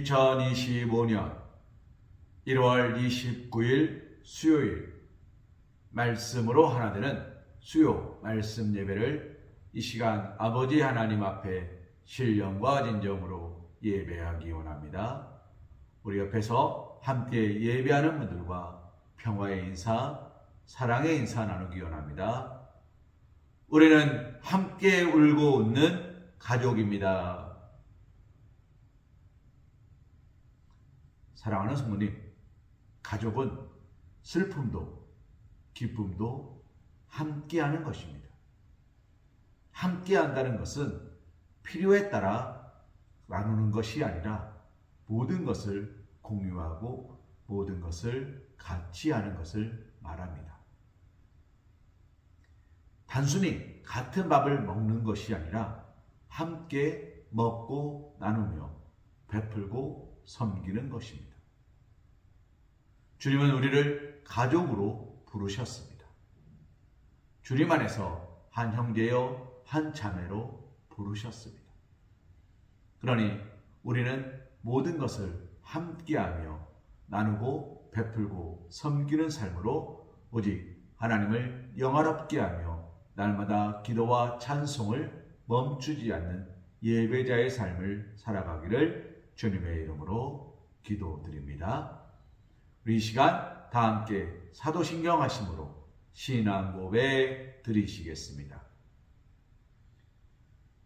2025년 1월 29일 수요일 말씀으로 하나 되는 수요 말씀 예배를 이 시간 아버지 하나님 앞에 신령과 진정으로 예배하기 원합니다. 우리 옆에서 함께 예배하는 분들과 평화의 인사, 사랑의 인사 나누기 원합니다. 우리는 함께 울고 웃는 가족입니다. 사랑하는 성도님, 가족은 슬픔도 기쁨도 함께하는 것입니다. 함께한다는 것은 필요에 따라 나누는 것이 아니라 모든 것을 공유하고 모든 것을 같이 하는 것을 말합니다. 단순히 같은 밥을 먹는 것이 아니라 함께 먹고 나누며 베풀고 섬기는 것입니다. 주님은 우리를 가족으로 부르셨습니다. 주님 안에서 한 형제여 한 자매로 부르셨습니다. 그러니 우리는 모든 것을 함께하며 나누고 베풀고 섬기는 삶으로 오직 하나님을 영화롭게 하며 날마다 기도와 찬송을 멈추지 않는 예배자의 삶을 살아가기를 주님의 이름으로 기도드립니다. 우리 이 시간 다 함께 사도신경 하심으로 신앙 고백 드리시겠습니다.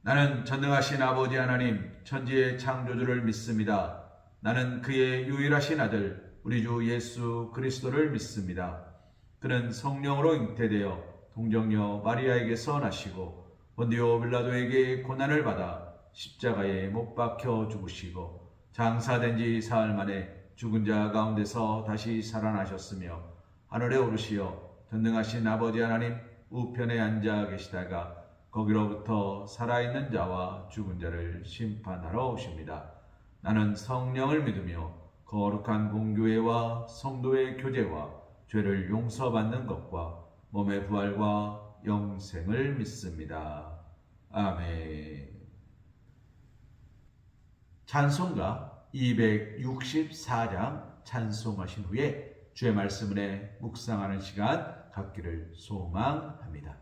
나는 전능하신 아버지 하나님 천지의 창조주를 믿습니다. 나는 그의 유일하신 아들 우리 주 예수 그리스도를 믿습니다. 그는 성령으로 잉태되어 동정녀 마리아에게서 나시고 본디오 빌라도에게 고난을 받아 십자가에 못 박혀 죽으시고 장사된 지 사흘 만에 죽은 자 가운데서 다시 살아나셨으며 하늘에 오르시어 전능하신 아버지 하나님 우편에 앉아 계시다가 거기로부터 살아있는 자와 죽은 자를 심판하러 오십니다. 나는 성령을 믿으며 거룩한 공교회와 성도의 교제와 죄를 용서받는 것과 몸의 부활과 영생을 믿습니다. 아멘. 찬송가 264장 찬송하신 후에 주의 말씀을 묵상하는 시간 갖기를 소망합니다.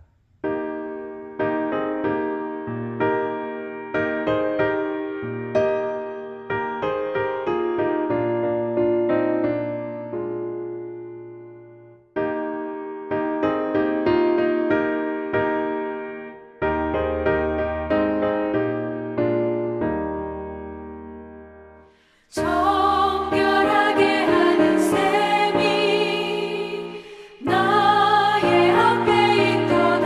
나의 앞에 있던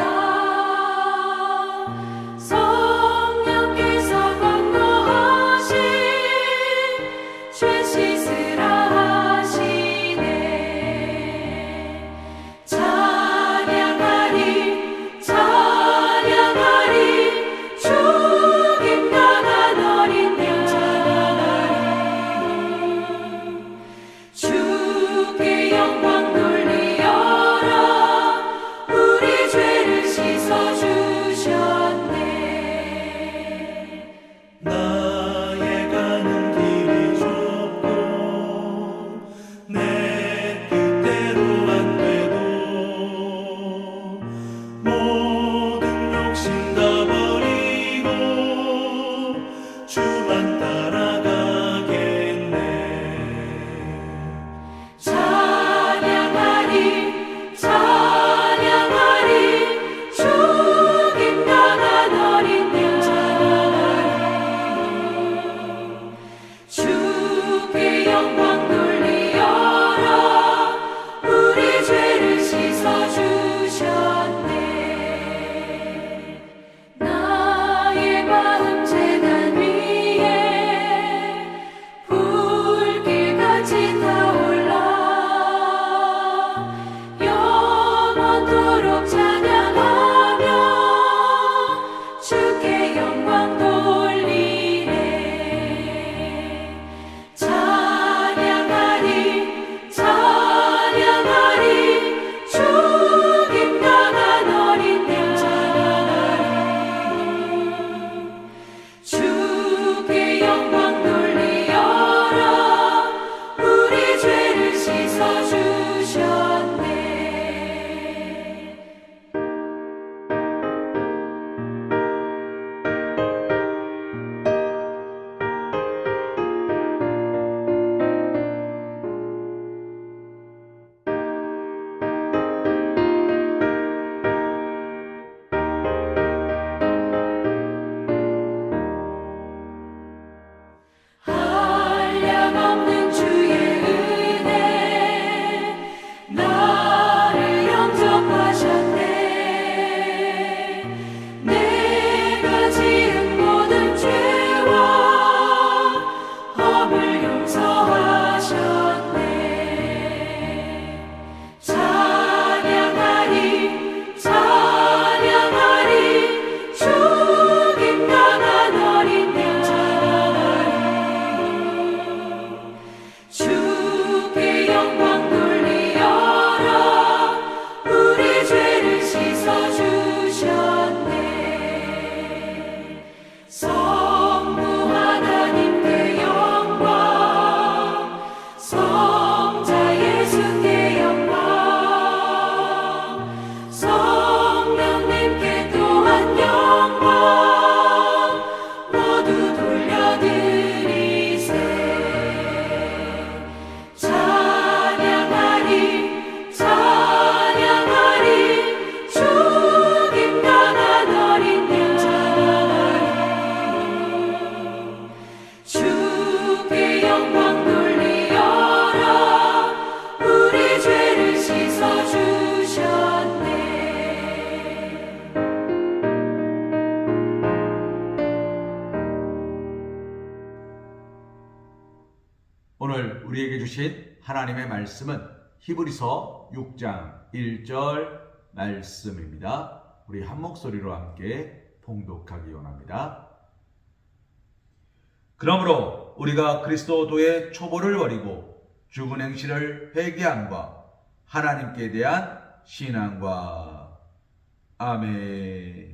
우리에게 주신 하나님의 말씀은 히브리서 6장 1절 말씀입니다. 우리 한 목소리로 함께 봉독하기 원합니다. 그러므로 우리가 그리스도의 초보를 버리고 죽은 행실을 회개함과 하나님께 대한 신앙과 아멘.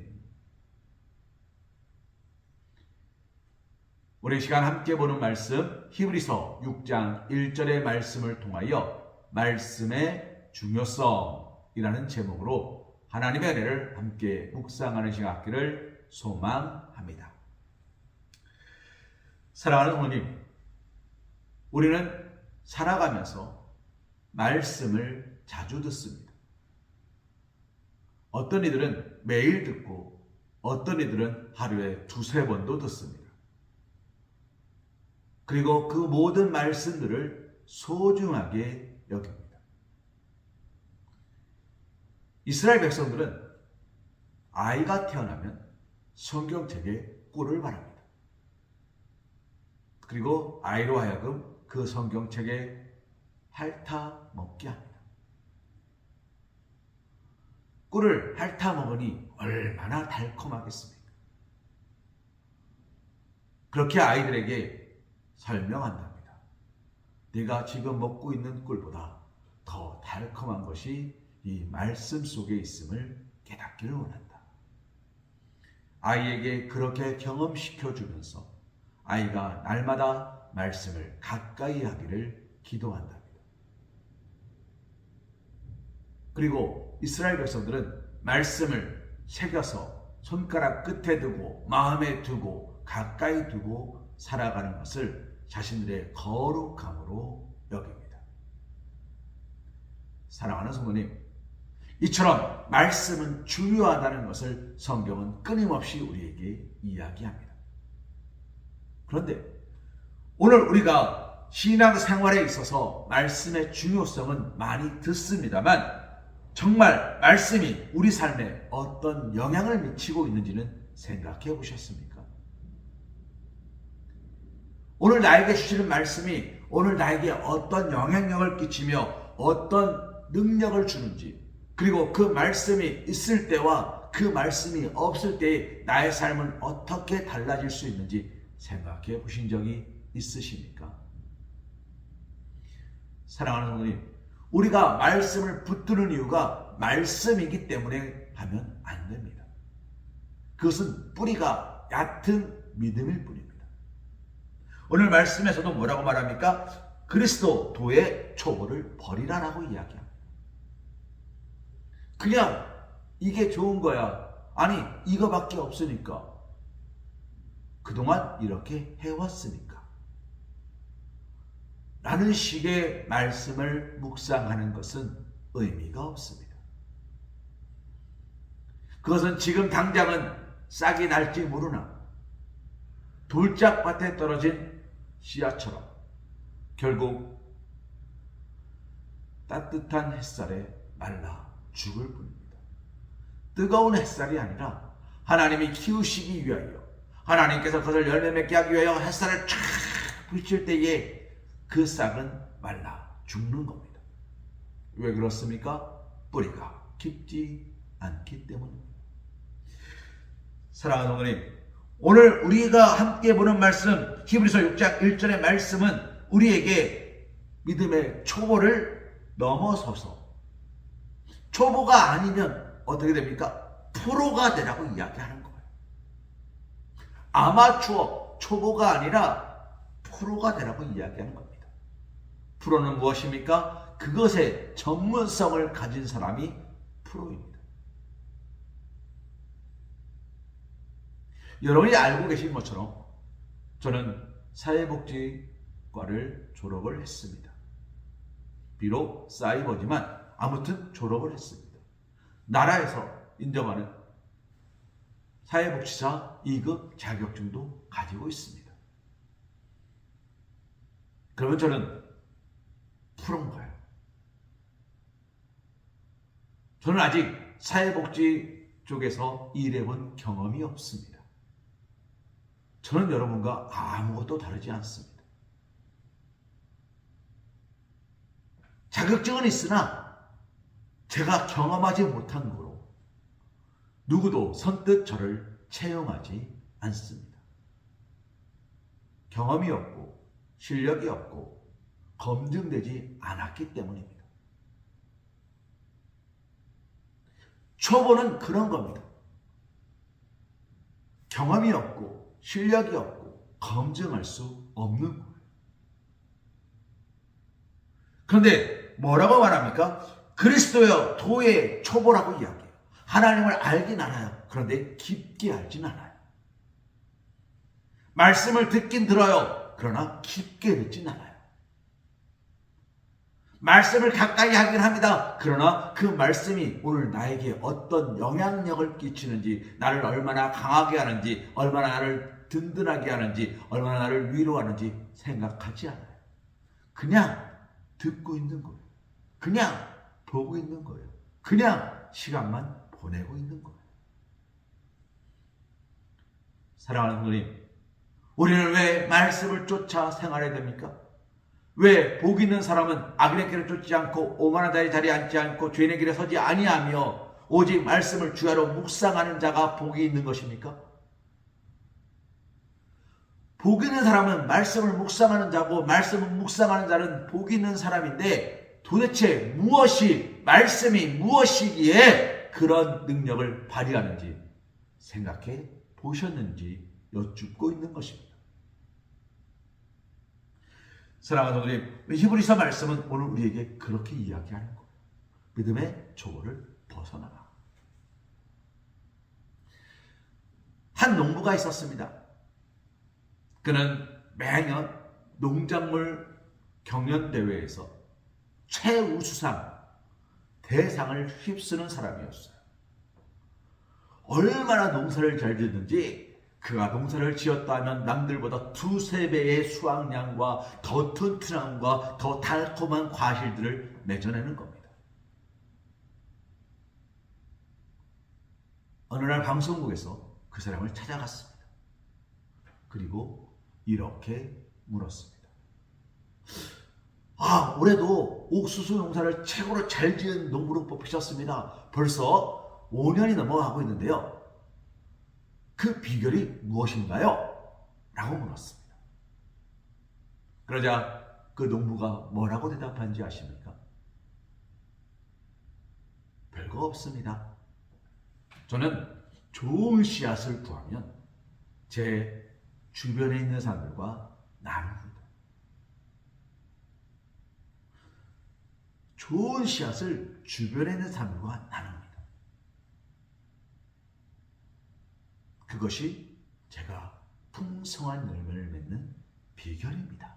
우리 시간 함께 보는 말씀 히브리서 6장 1절의 말씀을 통하여 말씀의 중요성이라는 제목으로 하나님의 은혜를 함께 묵상하는 시간 갖기를 소망합니다. 사랑하는 어머님, 우리는 살아가면서 말씀을 자주 듣습니다. 어떤 이들은 매일 듣고 어떤 이들은 하루에 두세 번도 듣습니다. 그리고 그 모든 말씀들을 소중하게 여깁니다. 이스라엘 백성들은 아이가 태어나면 성경책에 꿀을 바랍니다. 그리고 아이로 하여금 그 성경책에 핥아 먹게 합니다. 꿀을 핥아 먹으니 얼마나 달콤하겠습니까? 그렇게 아이들에게 설명한답니다. 네가 지금 먹고 있는 꿀보다 더 달콤한 것이 이 말씀 속에 있음을 깨닫기를 원한다. 아이에게 그렇게 경험시켜주면서 아이가 날마다 말씀을 가까이 하기를 기도한답니다. 그리고 이스라엘 백성들은 말씀을 새겨서 손가락 끝에 두고 마음에 두고 가까이 두고 살아가는 것을 자신들의 거룩함으로 여깁니다. 사랑하는 성도님, 이처럼 말씀은 중요하다는 것을 성경은 끊임없이 우리에게 이야기합니다. 그런데 오늘 우리가 신앙생활에 있어서 말씀의 중요성은 많이 듣습니다만 정말 말씀이 우리 삶에 어떤 영향을 미치고 있는지는 생각해 보셨습니까? 오늘 나에게 주시는 말씀이 오늘 나에게 어떤 영향력을 끼치며 어떤 능력을 주는지, 그리고 그 말씀이 있을 때와 그 말씀이 없을 때의 나의 삶은 어떻게 달라질 수 있는지 생각해 보신 적이 있으십니까? 사랑하는 성도님, 우리가 말씀을 붙드는 이유가 말씀이기 때문에 하면 안 됩니다. 그것은 뿌리가 얕은 믿음일 뿐입니다. 오늘 말씀에서도 뭐라고 말합니까? 그리스도의 초보를 버리라라고 이야기합니다. 그냥 이게 좋은 거야. 아니, 이거밖에 없으니까. 그동안 이렇게 해왔으니까. 라는 식의 말씀을 묵상하는 것은 의미가 없습니다. 그것은 지금 당장은 싹이 날지 모르나 돌짝밭에 떨어진 씨앗처럼 결국 따뜻한 햇살에 말라 죽을 뿐입니다. 뜨거운 햇살이 아니라 하나님이 키우시기 위하여, 하나님께서 그것을 열매 맺게 하기 위하여 햇살을 쫙 비칠 때에 그 싹은 말라 죽는 겁니다. 왜 그렇습니까? 뿌리가 깊지 않기 때문입니다. 사랑하는 어머님, 오늘 우리가 함께 보는 말씀 히브리서 6장 1절의 말씀은 우리에게 믿음의 초보를 넘어서서 초보가 아니면 어떻게 됩니까? 프로가 되라고 이야기하는 거예요. 아마추어, 초보가 아니라 프로가 되라고 이야기하는 겁니다. 프로는 무엇입니까? 그것의 전문성을 가진 사람이 프로입니다. 여러분이 알고 계신 것처럼 저는 사회복지과를 졸업을 했습니다. 비록 사이버지만 아무튼 졸업을 했습니다. 나라에서 인정하는 사회복지사 2급 자격증도 가지고 있습니다. 그러면 저는 프로인가요? 저는 아직 사회복지 쪽에서 일해본 경험이 없습니다. 저는 여러분과 아무것도 다르지 않습니다. 자격증은 있으나 제가 경험하지 못한 거로 누구도 선뜻 저를 채용하지 않습니다. 경험이 없고 실력이 없고 검증되지 않았기 때문입니다. 초보는 그런 겁니다. 경험이 없고 실력이 없고 검증할 수 없는 거예요. 그런데 뭐라고 말합니까? 그리스도여 도의 초보라고 이야기해요. 하나님을 알긴 알아요. 그런데 깊게 알진 않아요. 말씀을 듣긴 들어요. 그러나 깊게 듣진 않아요. 말씀을 가까이 하긴 합니다. 그러나 그 말씀이 오늘 나에게 어떤 영향력을 끼치는지, 나를 얼마나 강하게 하는지, 얼마나 나를 든든하게 하는지, 얼마나 나를 위로하는지 생각하지 않아요. 그냥 듣고 있는 거예요. 그냥 보고 있는 거예요. 그냥 시간만 보내고 있는 거예요. 사랑하는 성도님, 우리는 왜 말씀을 쫓아 생활해야 됩니까? 왜 복 있는 사람은 악인의 길을 쫓지 않고 오만한 자의 자리에 앉지 않고 죄인의 길에 서지 아니하며 오직 말씀을 주야로 묵상하는 자가 복이 있는 것입니까? 복 있는 사람은 말씀을 묵상하는 자고 말씀을 묵상하는 자는 복 있는 사람인데 도대체 말씀이 무엇이기에 그런 능력을 발휘하는지 생각해 보셨는지 여쭙고 있는 것입니다. 사랑하는 성도님, 히브리서 말씀은 오늘 우리에게 그렇게 이야기하는 거예요. 믿음의 초보를 벗어나라. 한 농부가 있었습니다. 그는 매년 농작물 경연대회에서 최우수상 대상을 휩쓰는 사람이었어요. 얼마나 농사를 잘 짓는지 그가 농사를 지었다 하면 남들보다 2~3배의 수확량과 더 튼튼함과 더 달콤한 과실들을 맺어내는 겁니다. 어느 날 방송국에서 그 사람을 찾아갔습니다. 그리고 이렇게 물었습니다. 올해도 옥수수 농사를 최고로 잘 지은 농부로 뽑히셨습니다. 벌써 5년이 넘어가고 있는데요. 그 비결이 무엇인가요? 라고 물었습니다. 그러자 그 농부가 뭐라고 대답한지 아십니까? 별거 없습니다. 저는 좋은 씨앗을 구하면 제 주변에 있는 사람들과 나눕니다. 좋은 씨앗을 주변에 있는 사람들과 나눕니다. 그것이 제가 풍성한 열매를 맺는 비결입니다.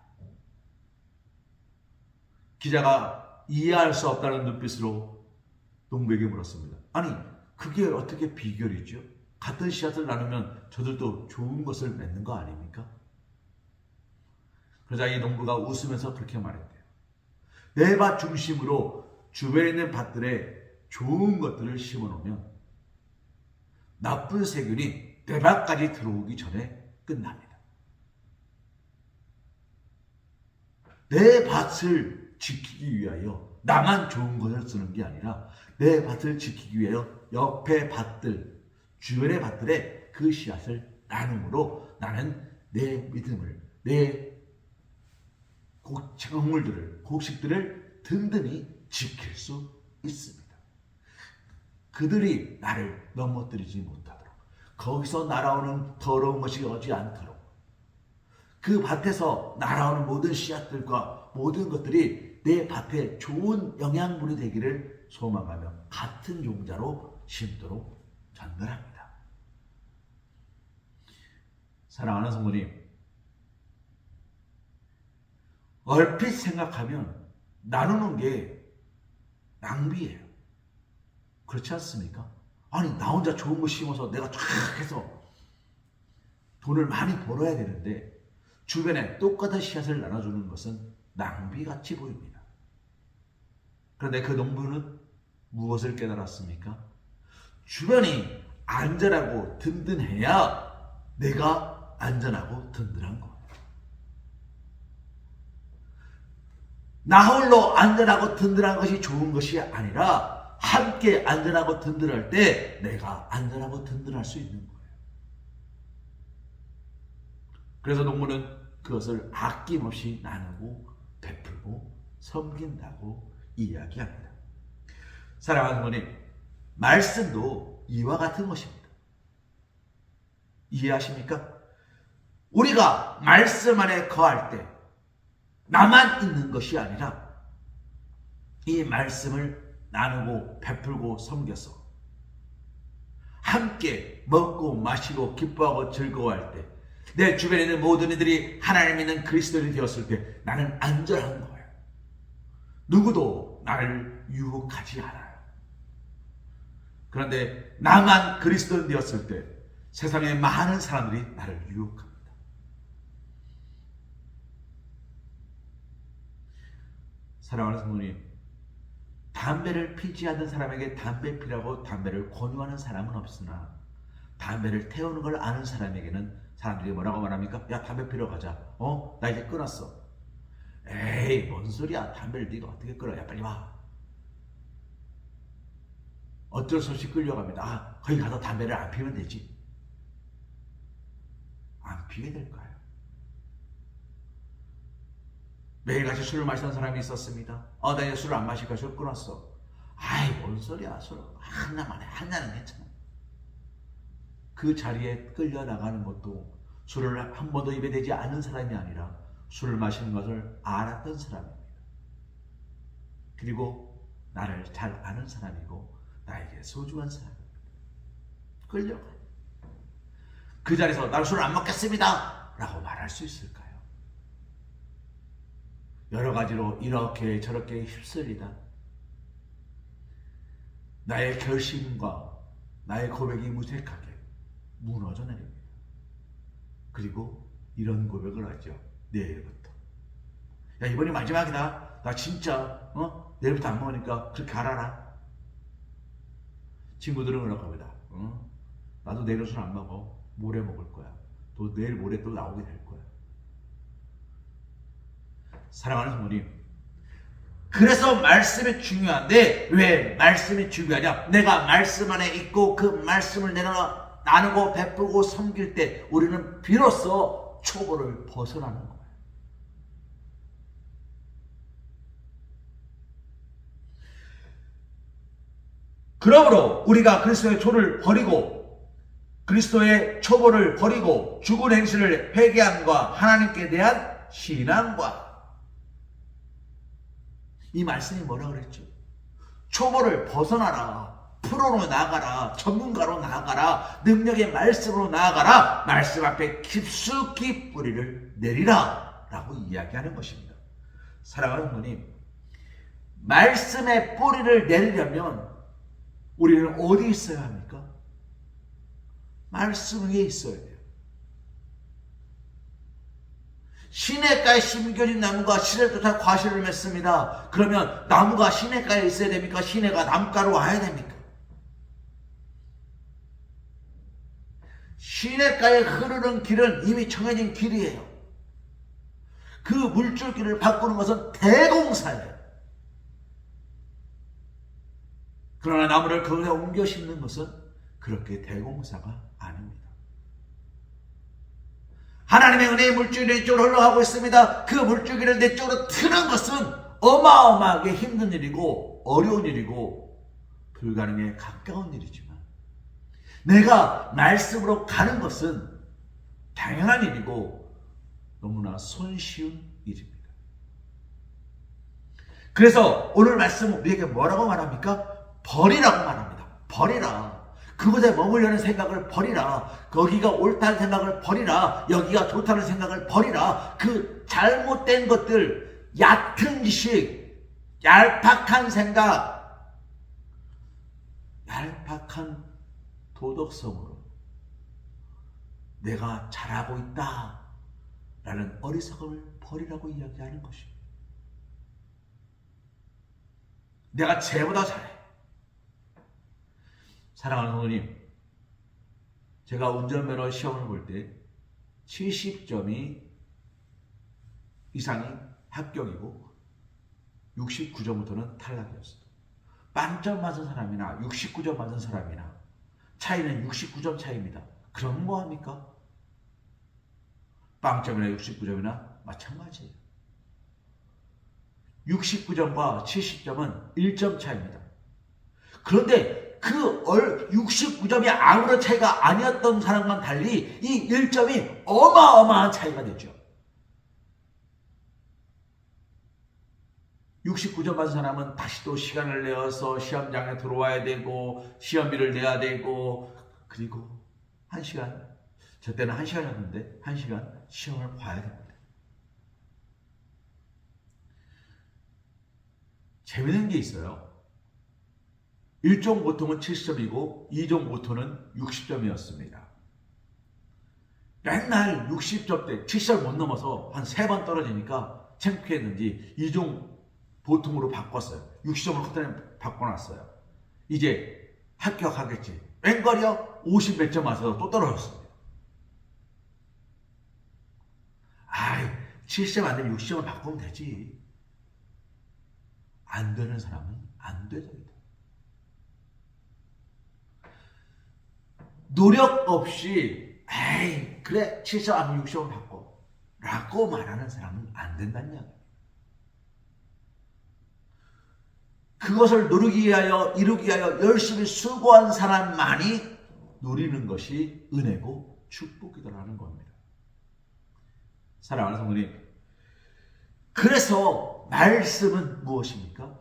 기자가 이해할 수 없다는 눈빛으로 농부에게 물었습니다. 아니, 그게 어떻게 비결이죠? 같은 씨앗을 나누면 저들도 좋은 것을 맺는 거 아닙니까? 그러자 이 농부가 웃으면서 그렇게 말했대요. 내 밭 중심으로 주변에 있는 밭들에 좋은 것들을 심어놓으면 나쁜 세균이 내 밭까지 들어오기 전에 끝납니다. 내 밭을 지키기 위하여 나만 좋은 것을 쓰는 게 아니라 내 밭을 지키기 위하여 옆에 밭들, 주변의 밭들에 그 씨앗을 나눔으로 나는 내 믿음을, 내 작물들을, 곡식들을 든든히 지킬 수 있습니다. 그들이 나를 넘어뜨리지 못하도록, 거기서 날아오는 더러운 것이 오지 않도록, 그 밭에서 날아오는 모든 씨앗들과 모든 것들이 내 밭에 좋은 영양분이 되기를 소망하며 같은 종자로 심도록 전달합니다. 사랑하는 성도님, 얼핏 생각하면 나누는 게 낭비예요. 그렇지 않습니까? 아니, 나 혼자 좋은 거 심어서 내가 쫙 해서 돈을 많이 벌어야 되는데 주변에 똑같은 씨앗을 나눠주는 것은 낭비같이 보입니다. 그런데 그 농부는 무엇을 깨달았습니까? 주변이 안전하고 든든해야 내가 안전하고 든든한 거예요. 나 홀로 안전하고 든든한 것이 좋은 것이 아니라 함께 안전하고 든든할 때 내가 안전하고 든든할 수 있는 거예요. 그래서 농부는 그것을 아낌없이 나누고 베풀고 섬긴다고 이야기합니다. 사랑하는 부모님, 말씀도 이와 같은 것입니다. 이해하십니까? 우리가 말씀 안에 거할 때 나만 있는 것이 아니라 이 말씀을 나누고 베풀고 섬겨서 함께 먹고 마시고 기뻐하고 즐거워할 때 내 주변에 있는 모든 이들이 하나님 믿는 그리스도인이 되었을 때 나는 안전한 거예요. 누구도 나를 유혹하지 않아요. 그런데 나만 그리스도인 되었을 때 세상에 많은 사람들이 나를 유혹합니다. 사랑하는 성도님, 담배를 피지 않는 사람에게 담배 피라고 담배를 권유하는 사람은 없으나 담배를 태우는 걸 아는 사람에게는 사람들이 뭐라고 말합니까? 야, 담배 피러 가자. 나 이제 끊었어. 에이, 뭔 소리야. 담배를 네가 어떻게 끊어. 야, 빨리 와. 어쩔 수 없이 끌려갑니다. 거기 가서 담배를 안 피우면 되지. 안 피게 될 거예요. 매일같이 술을 마시는 사람이 있었습니다. 나 이제 술을 안 마실까? 술 끊었어. 아이, 뭔 소리야. 술 한 잔만 해. 한 잔은 괜찮아. 그 자리에 끌려나가는 것도 술을 한 번도 입에 대지 않은 사람이 아니라 술을 마시는 것을 알았던 사람입니다. 그리고 나를 잘 아는 사람이고 나에게 소중한 사람입니다. 끌려가요. 그 자리에서 나는 술을 안 먹겠습니다 라고 말할 수 있을까요? 여러 가지로 이렇게 저렇게 휩쓸리다 나의 결심과 나의 고백이 무색하게 무너져 내립니다. 그리고 이런 고백을 하죠. 내일부터. 야, 이번이 마지막이다. 나 진짜 내일부터 안 먹으니까 그렇게 알아라. 친구들은 그렇게 합니다. 나도 내일은 술 안 먹어. 모레 먹을 거야. 또 내일 모레 또 나오게 될 거야. 사랑하는 성도님, 그래서 말씀이 중요한데 왜 말씀이 중요하냐? 내가 말씀 안에 있고 그 말씀을 내가 나누고 베풀고 섬길 때 우리는 비로소 초보를 벗어나는 거예요. 그러므로 우리가 그리스도의 초를 버리고 그리스도의 초보를 버리고 죽은 행실을 회개함과 하나님께 대한 신앙과 이 말씀이 뭐라 그랬죠? 초보를 벗어나라. 프로로 나아가라. 전문가로 나아가라. 능력의 말씀으로 나아가라. 말씀 앞에 깊숙이 뿌리를 내리라 라고 이야기하는 것입니다. 사랑하는 부모님, 말씀의 뿌리를 내리려면 우리는 어디 있어야 합니까? 말씀 위에 있어야 돼요. 시냇가에 심겨진 나무가 씨를 쫓아 과실을 맺습니다. 그러면 나무가 시냇가에 있어야 됩니까? 시내가 나무가로 와야 됩니까? 시냇가에 흐르는 길은 이미 정해진 길이에요. 그 물줄기를 바꾸는 것은 대공사예요. 그러나 나무를 거기에 옮겨 심는 것은 그렇게 대공사가 아닙니다. 하나님의 은혜의 물줄기를 내 쪽으로 흘러가고 있습니다. 그 물줄기를 내 쪽으로 트는 것은 어마어마하게 힘든 일이고 어려운 일이고 불가능에 가까운 일이지만 내가 말씀으로 가는 것은 당연한 일이고 너무나 손쉬운 일입니다. 그래서 오늘 말씀은 우리에게 뭐라고 말합니까? 버리라고 말합니다. 버리라. 그곳에 머물려는 생각을 버리라. 거기가 옳다는 생각을 버리라. 여기가 좋다는 생각을 버리라. 그 잘못된 것들, 얕은 지식, 얄팍한 생각, 얄팍한 도덕성으로 내가 잘하고 있다 라는 어리석음을 버리라고 이야기하는 것입니다. 내가 쟤보다 잘해. 사랑하는 성도님, 제가 운전면허 시험을 볼 때 70점이 이상이 합격이고 69점부터는 탈락이었어요. 빵점 맞은 사람이나 69점 맞은 사람이나 차이는 69점 차이입니다. 그럼 뭐합니까? 빵점이나 69점이나 마찬가지예요. 69점과 70점은 1점 차이입니다. 그런데 그 69점이 아무런 차이가 아니었던 사람과는 달리 이 1점이 어마어마한 차이가 됐죠. 69점 받은 사람은 다시 또 시간을 내어서 시험장에 들어와야 되고 시험비를 내야 되고 그리고 1시간, 저 때는 1시간이었는데 1시간 시험을 봐야 됩니다. 재밌는 게 있어요. 1종 보통은 70점이고 2종 보통은 60점이었습니다. 맨날 60점 때 70점 못 넘어서 한 3번 떨어지니까 창피했는지 2종 보통으로 바꿨어요. 60점을 커트라인 바꿔놨어요. 이제 합격하겠지. 웬걸요? 50 몇 점 맞아서 또 떨어졌습니다. 70점 안 되면 60점을 바꾸면 되지. 안 되는 사람은 안 되죠. 노력 없이 그래 70점 아니면 60점을 바꿔 라고 말하는 사람은 안 된다는 이야기예요. 그것을 누리기 위하여 이루기 위하여 열심히 수고한 사람만이 누리는 것이 은혜고 축복이라는 겁니다. 사랑하는 성도님, 그래서 말씀은 무엇입니까?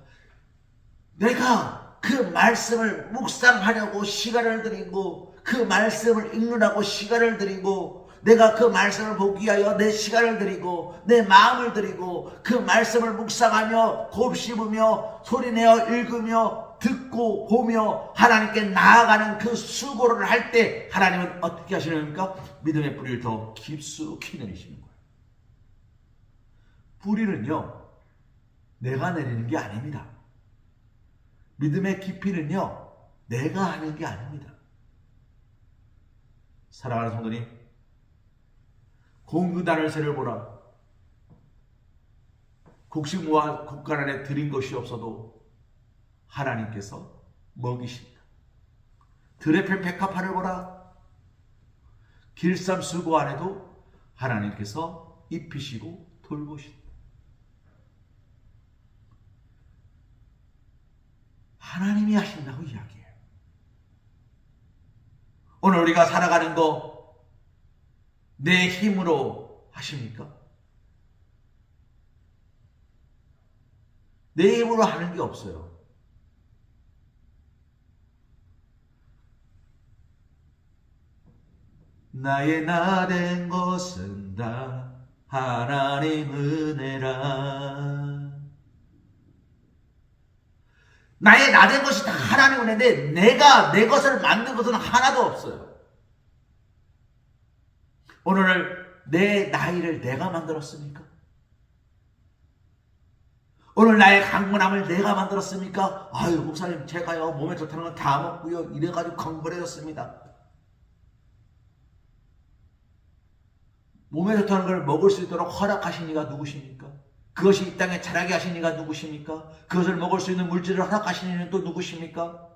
내가 그 말씀을 묵상하려고 시간을 들이고 그 말씀을 읽느라고 시간을 들이고 내가 그 말씀을 보기 위하여 내 시간을 들이고 내 마음을 들이고 그 말씀을 묵상하며 곱씹으며 소리내어 읽으며 듣고 보며 하나님께 나아가는 그 수고를 할 때 하나님은 어떻게 하시는 겁니까? 믿음의 뿌리를 더 깊숙이 내리시는 거예요. 뿌리는요 내가 내리는 게 아닙니다. 믿음의 깊이는요 내가 하는 게 아닙니다. 사랑하는 성도님, 공그단을 세려보라. 곡식무와 곡간 안에 드린 것이 없어도 하나님께서 먹이신다. 들의 편 백합화를 보라. 길쌈 수고 안에도 하나님께서 입히시고 돌보신다. 하나님이 하신다고 이야기해요. 오늘 우리가 살아가는 거 내 힘으로 하십니까? 내 힘으로 하는 게 없어요. 나의 나 된 것은 다 하나님 은혜라. 나의 나 된 것이 다 하나님 은혜인데 내가 내 것을 만든 것은 하나도 없어요. 오늘 내 나이를 내가 만들었습니까? 오늘 나의 강건함을 내가 만들었습니까? 아유 목사님 제가요 몸에 좋다는 건 다 먹고요 이래가지고 건강해졌습니다. 몸에 좋다는 걸 먹을 수 있도록 허락하신 이가 누구십니까? 그것이 이 땅에 자라게 하신 이가 누구십니까? 그것을 먹을 수 있는 물질을 허락하신 이는 또 누구십니까?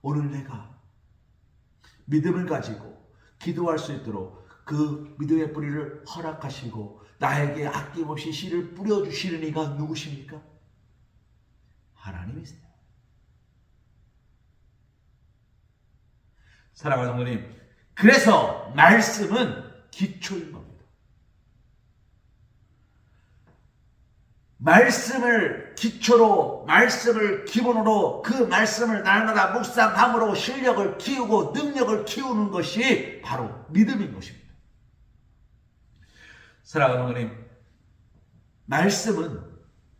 오늘 내가 믿음을 가지고 기도할 수 있도록 그 믿음의 뿌리를 허락하시고 나에게 아낌없이 씨를 뿌려주시는 이가 누구십니까? 하나님이세요. 사랑하는 성도님, 그래서 말씀은 기초인 겁니다. 말씀을 기초로, 말씀을 기본으로 그 말씀을 날마다 묵상함으로 실력을 키우고 능력을 키우는 것이 바로 믿음인 것입니다. 사랑하는 성도님, 말씀은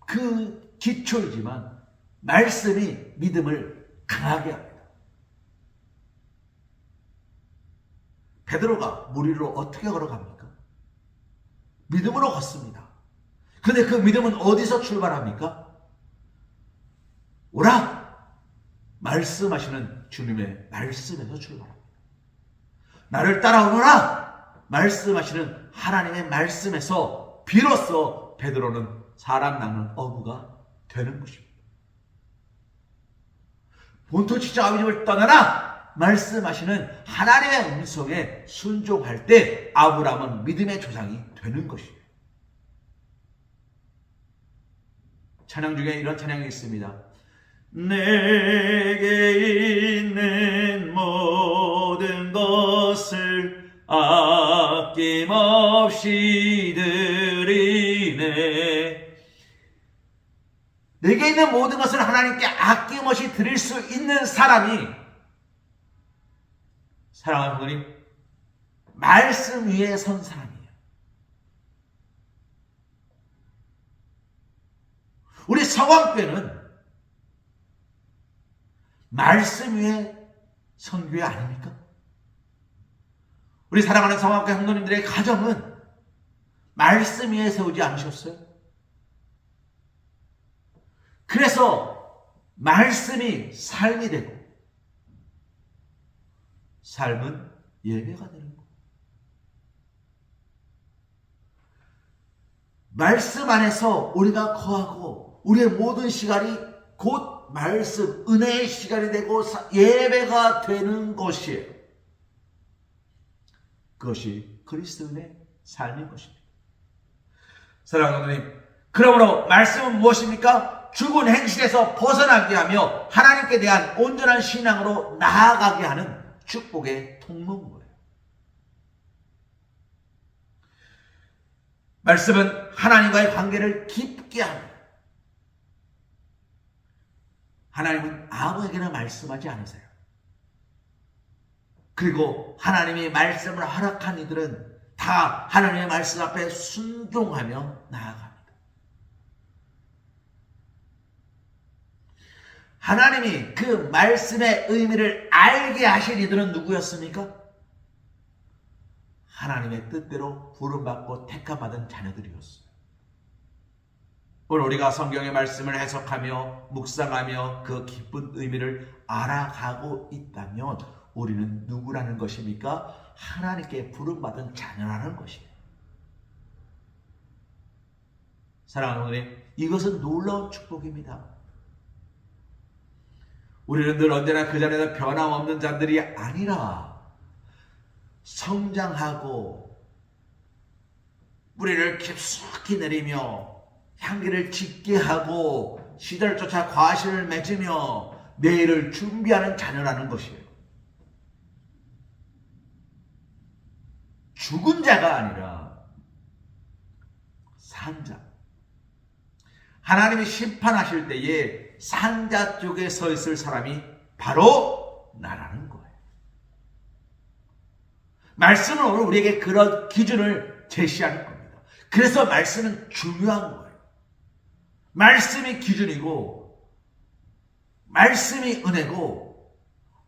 그 기초이지만 말씀이 믿음을 강하게 합니다. 베드로가 물 위로 어떻게 걸어갑니까? 믿음으로 걷습니다. 근데 그 믿음은 어디서 출발합니까? 오라! 말씀하시는 주님의 말씀에서 출발합니다. 나를 따라오너라! 말씀하시는 하나님의 말씀에서 비로소 그래서 베드로는 사람 낳는 어부가 되는 것입니다. 본토 지적 아비 집을 떠나라 말씀하시는 하나님의 음성에 순종할 때 아브라함은 믿음의 조상이 되는 것이에요. 찬양 중에 이런 찬양이 있습니다. 내게 있는 모든 것을 아낌없이 드리네. 내게 있는 모든 것을 하나님께 아낌없이 드릴 수 있는 사람이, 사랑하는 부모님, 말씀 위에 선 사람이에요. 우리 서광교회는 말씀 위에 선 교회 아닙니까? 우리 사랑하는 서광교회 성도님들의 가정은 말씀 위에 세우지 않으셨어요? 그래서 말씀이 삶이 되고 삶은 예배가 되는 거예요. 말씀 안에서 우리가 거하고 우리의 모든 시간이 곧 말씀, 은혜의 시간이 되고 예배가 되는 것이에요. 그것이 그리스도인의 삶인 것입니다. 사랑하는 하나님, 그러므로 말씀은 무엇입니까? 죽은 행실에서 벗어나게 하며 하나님께 대한 온전한 신앙으로 나아가게 하는 축복의 통로인 거예요. 말씀은 하나님과의 관계를 깊게 합니다. 하나님은 아무에게나 말씀하지 않으세요. 그리고 하나님이 말씀을 허락한 이들은 다 하나님의 말씀 앞에 순종하며 나아갑니다. 하나님이 그 말씀의 의미를 알게 하신 이들은 누구였습니까? 하나님의 뜻대로 부름받고 택함받은 자녀들이었어요. 오늘 우리가 성경의 말씀을 해석하며 묵상하며 그 깊은 의미를 알아가고 있다면 우리는 누구라는 것입니까? 하나님께 부름받은 자녀라는 것이에요. 사랑하는 하나님, 이것은 놀라운 축복입니다. 우리는 늘 언제나 그 자리에서 변함없는 자들이 아니라 성장하고 뿌리를 깊숙이 내리며 향기를 짙게 하고 시대를 쫓아 과실을 맺으며 내일을 준비하는 자녀라는 것이에요. 죽은 자가 아니라 산 자. 하나님이 심판하실 때에 산자 쪽에 서 있을 사람이 바로 나라는 거예요. 말씀은 오늘 우리에게 그런 기준을 제시하는 겁니다. 그래서 말씀은 중요한 거예요. 말씀이 기준이고, 말씀이 은혜고,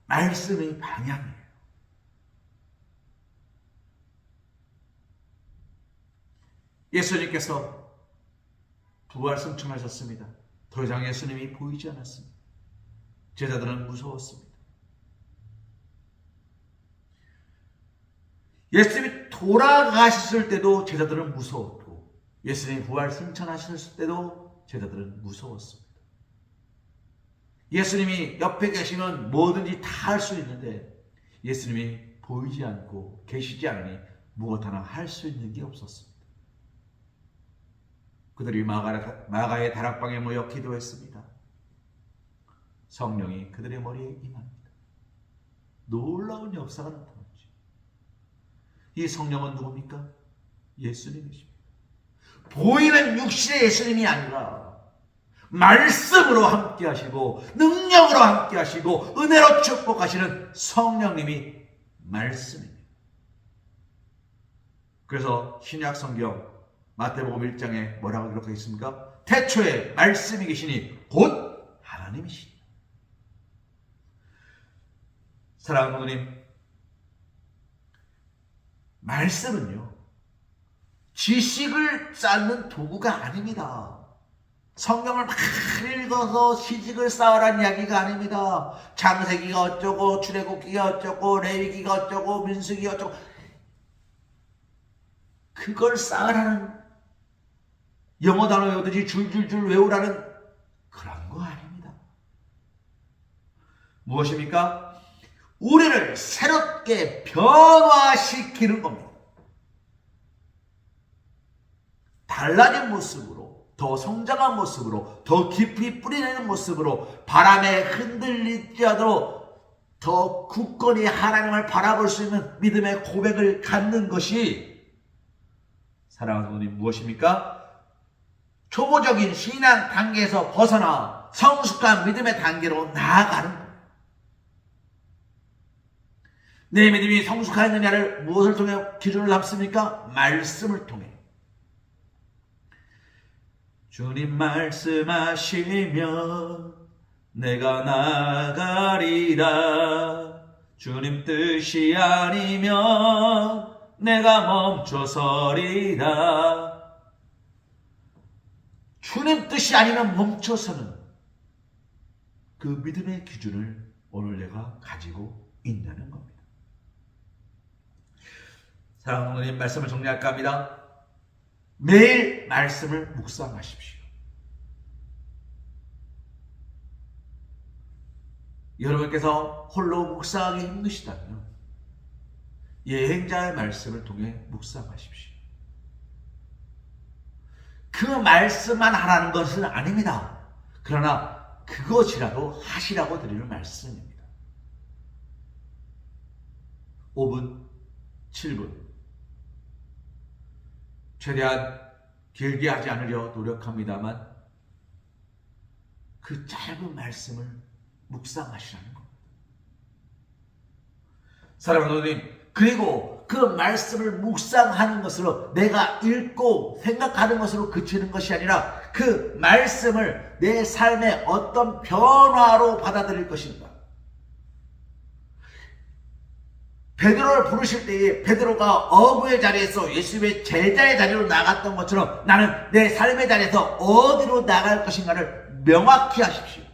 말씀이 방향이에요. 예수님께서 부활 승천하셨습니다. 더 이상 예수님이 보이지 않았습니다. 제자들은 무서웠습니다. 예수님이 돌아가셨을 때도 제자들은 무서웠고, 예수님이 부활 승천하셨을 때도 제자들은 무서웠습니다. 예수님이 옆에 계시면 뭐든지 다 할 수 있는데 예수님이 보이지 않고 계시지 않으니 무엇 하나 할 수 있는 게 없었습니다. 그들이 마가의 다락방에 모여 기도했습니다. 성령이 그들의 머리에 임합니다. 놀라운 역사가 나타났죠. 이 성령은 누굽니까? 예수님이십니다. 보이는 육신의 예수님이 아니라 말씀으로 함께 하시고 능력으로 함께 하시고 은혜로 축복하시는 성령님이 말씀입니다. 그래서 신약 성경 마태복음 1장에 뭐라고 기록하고 있습니까? 태초에 말씀이 계시니 곧 하나님이시니. 사랑하는 부모님, 말씀은요, 지식을 쌓는 도구가 아닙니다. 성경을 막 읽어서 지식을 쌓으라는 이야기가 아닙니다. 창세기가 어쩌고 출애굽기가 어쩌고 레위기가 어쩌고 민수기가 어쩌고 그걸 쌓으라는 영어 단어 외우듯이 줄줄줄 외우라는 그런 거 아닙니다. 무엇입니까? 우리를 새롭게 변화시키는 겁니다. 달라진 모습으로, 더 성장한 모습으로, 더 깊이 뿌리내는 모습으로, 바람에 흔들리지 않도록 더 굳건히 하나님을 바라볼 수 있는 믿음의 고백을 갖는 것이, 사랑하는 분이 무엇입니까? 초보적인 신앙 단계에서 벗어나 성숙한 믿음의 단계로 나아가는 거예요. 내 믿음이 성숙하였느냐를 무엇을 통해 기준을 잡습니까? 말씀을 통해. 주님 말씀하시면 내가 나가리라. 주님 뜻이 아니면 내가 멈춰서리라. 주님 뜻이 아니면 멈춰서는 그 믿음의 기준을 오늘 내가 가지고 있다는 겁니다. 사랑하는 하나님, 말씀을 정리할까 합니다. 매일 말씀을 묵상하십시오. 여러분께서 홀로 묵상하기 힘드시다면 예행자의 말씀을 통해 묵상하십시오. 그 말씀만 하라는 것은 아닙니다. 그러나 그것이라도 하시라고 드리는 말씀입니다. 5분, 7분. 최대한 길게 하지 않으려 노력합니다만 그 짧은 말씀을 묵상하시라는 겁니다. 사랑하는 하나님, 그리고 그 말씀을 묵상하는 것으로 내가 읽고 생각하는 것으로 그치는 것이 아니라 그 말씀을 내 삶의 어떤 변화로 받아들일 것인가. 베드로를 부르실 때에 베드로가 어부의 자리에서 예수님의 제자의 자리로 나갔던 것처럼 나는 내 삶의 자리에서 어디로 나갈 것인가를 명확히 하십시오.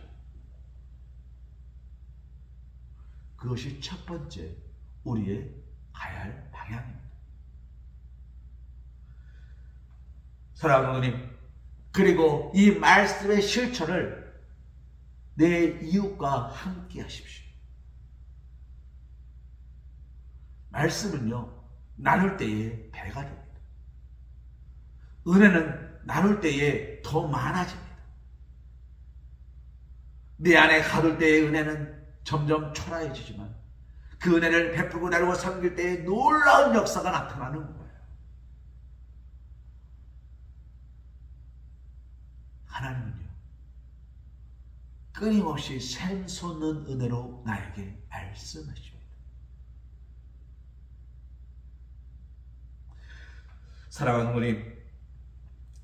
그것이 첫 번째 우리의 가야 할 방향입니다. 사랑하는 하나님, 그리고 이 말씀의 실천을 내 이웃과 함께 하십시오. 말씀은요, 나눌 때에 배가 됩니다. 은혜는 나눌 때에 더 많아집니다. 내 안에 가둘 때의 은혜는 점점 초라해지지만 그 은혜를 베풀고 나누고 섬길 때에 놀라운 역사가 나타나는 거예요. 하나님은요, 끊임없이 샘솟는 은혜로 나에게 말씀하십니다. 사랑하는 하나님,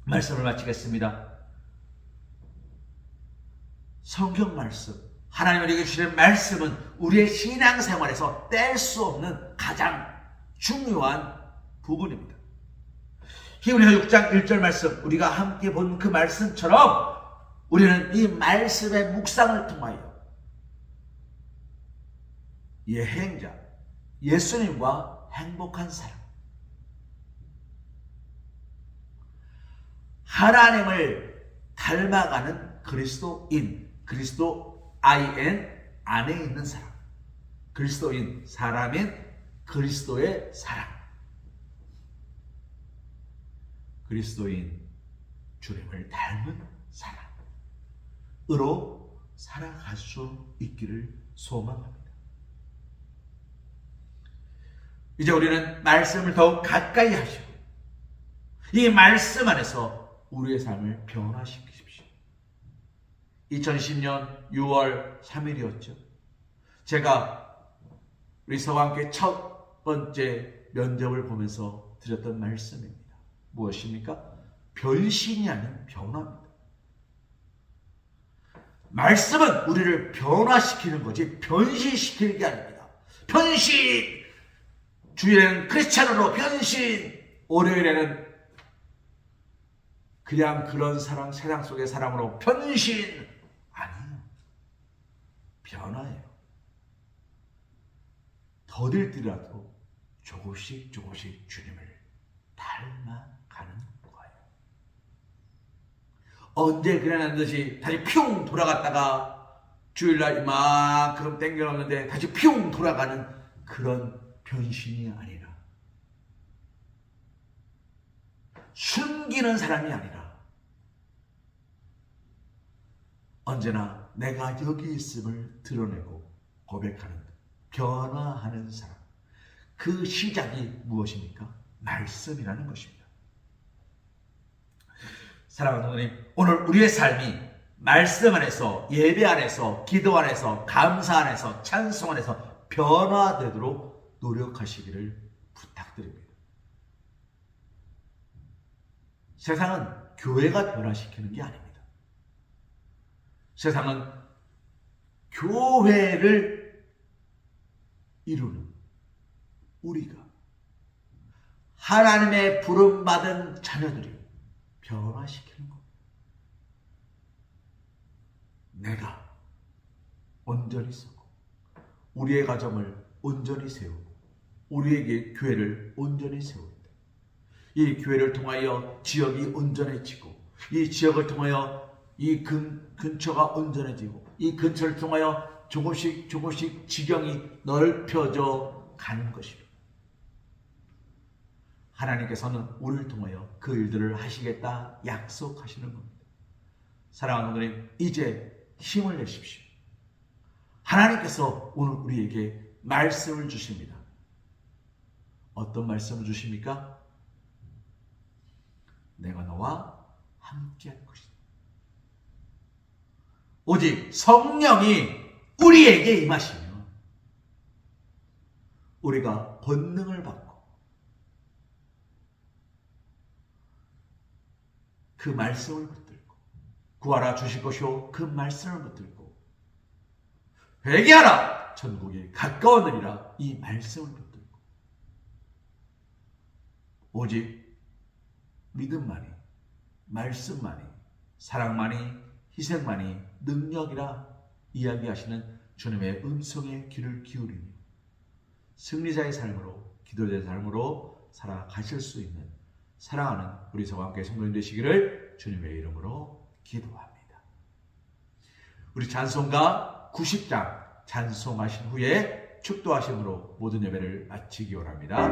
말씀을 마치겠습니다. 성경 말씀, 하나님에게 주시는 말씀은 우리의 신앙생활에서 뗄 수 없는 가장 중요한 부분입니다. 히브리서 6장 1절 말씀, 우리가 함께 본 그 말씀처럼 우리는 이 말씀의 묵상을 통하여 예행자, 예수님과 행복한 삶, 하나님을 닮아가는 그리스도인, 그리스도 IN 안에 있는 사람, 그리스도인, 사람인 그리스도의 사람, 그리스도인, 주님을 닮은 사람으로 살아갈 수 있기를 소망합니다. 이제 우리는 말씀을 더욱 가까이 하시고 이 말씀 안에서 우리의 삶을 변화시키십시오. 2010년 6월 3일이었죠. 제가 우리 서와 함께 첫 번째 면접을 보면서 드렸던 말씀입니다. 무엇입니까? 변신이 아닌 변화입니다. 말씀은 우리를 변화시키는 거지 변신시키는 게 아닙니다. 변신! 주일에는 크리스찬으로 변신! 월요일에는 그냥 그런 사람, 세상 속의 사람으로 변신! 아니에요. 변화예요. 더딜더라도 조금씩 조금씩 주님을 닮아가는 거예요. 언제 그러는 듯이 다시 퓨 돌아갔다가 주일날 이만큼 땡겨놓는데 다시 퓨 돌아가는 그런 변신이 아니라, 숨기는 사람이 아니라 언제나 내가 여기 있음을 드러내고 고백하는, 변화하는 사람. 그 시작이 무엇입니까? 말씀이라는 것입니다. 사랑하는 성도님, 오늘 우리의 삶이 말씀 안에서, 예배 안에서, 기도 안에서, 감사 안에서, 찬송 안에서 변화되도록 노력하시기를 부탁드립니다. 세상은 교회가 변화시키는 게 아닙니다. 세상은 교회를 이루는 우리가, 하나님의 부름받은 자녀들이 변화시키는 겁니다. 내가 온전히 서고, 우리의 가정을 온전히 세우고, 우리에게 교회를 온전히 세웁니다. 이 교회를 통하여 지역이 온전해지고, 이 지역을 통하여 이 근처가 온전해지고, 이 근처를 통하여 조금씩 지경이 넓혀져 가는 것입니다. 하나님께서는 우리를 통하여 그 일들을 하시겠다 약속하시는 겁니다. 사랑하는 분들, 이제 힘을 내십시오. 하나님께서 오늘 우리에게 말씀을 주십니다. 어떤 말씀을 주십니까? 내가 너와 함께할 것이다. 오직 성령이 우리에게 임하시면 우리가 권능을 받고 그 말씀을 붙들고, 구하라 주실 것이요 그 말씀을 붙들고, 회개하라 천국이 가까웠느니라 이 말씀을 붙들고, 오직 믿음만이, 말씀만이, 사랑만이, 희생만이 능력이라 이야기하시는 주님의 음성에 귀를 기울이며 승리자의 삶으로, 기도자의 삶으로 살아가실 수 있는 사랑하는 우리 저와 함께 성도님 되시기를 주님의 이름으로 기도합니다. 우리 찬송가 90장 찬송하신 후에 축도하심으로 모든 예배를 마치기 원합니다.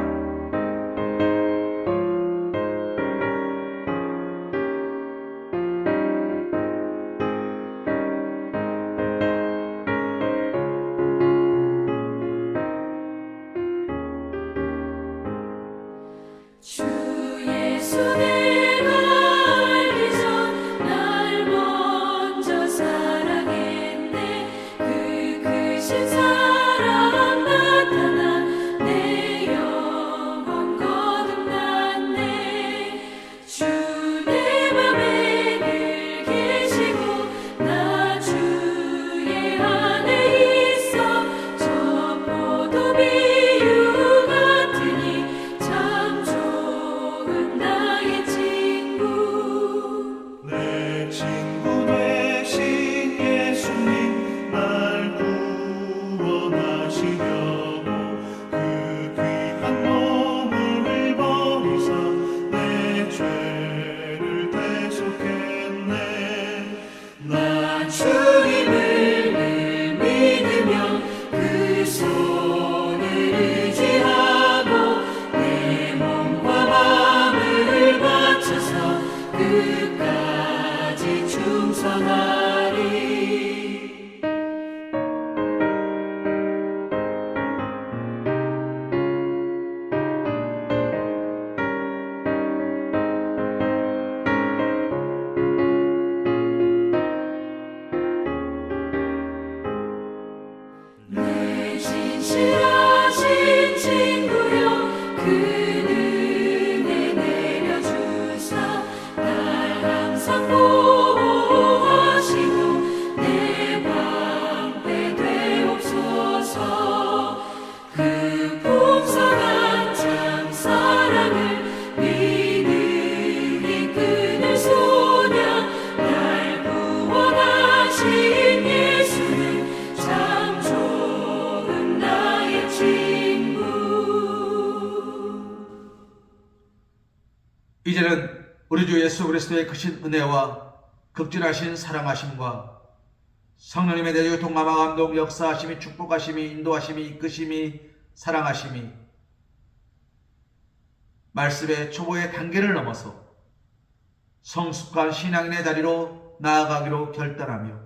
이제는 우리 주 예수 그리스도의 크신 은혜와 극진하신 사랑하심과 성령님의 내주 동감화 감동 역사하심이 축복하심이 인도하심이 이끄심이 사랑하심이 말씀의 초보의 단계를 넘어서 성숙한 신앙인의 자리로 나아가기로 결단하며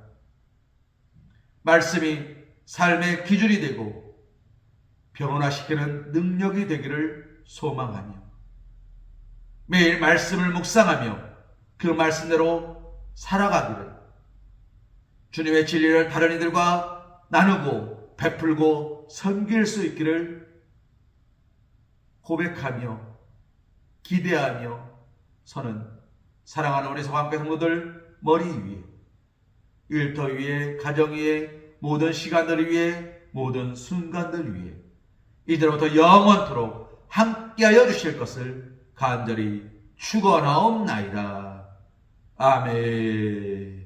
말씀이 삶의 기준이 되고 변화시키는 능력이 되기를 소망하며 매일 말씀을 묵상하며 그 말씀대로 살아가기를 주님의 진리를 다른 이들과 나누고 베풀고 섬길 수 있기를 고백하며 기대하며 서는 사랑하는 우리 성함교회 성도들 머리 위에 일터 위에 가정 위에 모든 시간들 위에 모든 순간들 위에 이제로부터 영원토록 함께하여 주실 것을 간절히 축원하옵나이다. 아멘.